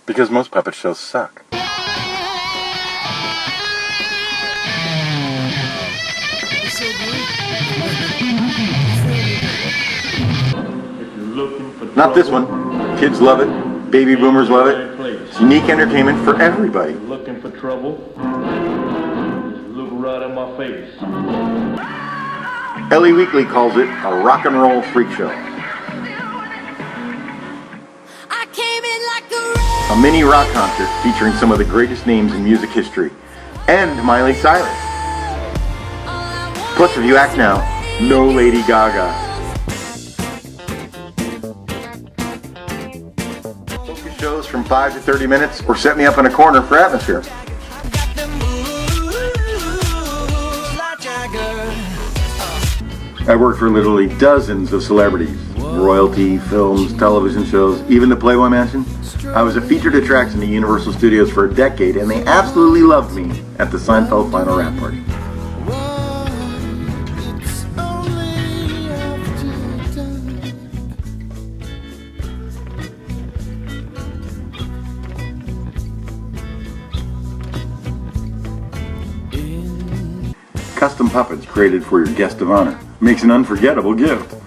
Because most puppet shows suck. Not this one. Kids love it. Baby boomers love it. It's unique entertainment for everybody. Looking for trouble? Just look right in my face. Ellie Weekly calls it a rock and roll freak show. A mini rock concert featuring some of the greatest names in music history. And Miley Cyrus. Plus, if you act now, no Lady Gaga. Focus shows from 5 to 30 minutes or set me up in a corner for atmosphere. I worked for literally dozens of celebrities. Royalty, films, television shows, even the Playboy Mansion. I was a featured attraction to Universal Studios for a decade, and they absolutely loved me at the Seinfeld final wrap party. Custom puppets created for your guest of honor makes an unforgettable gift.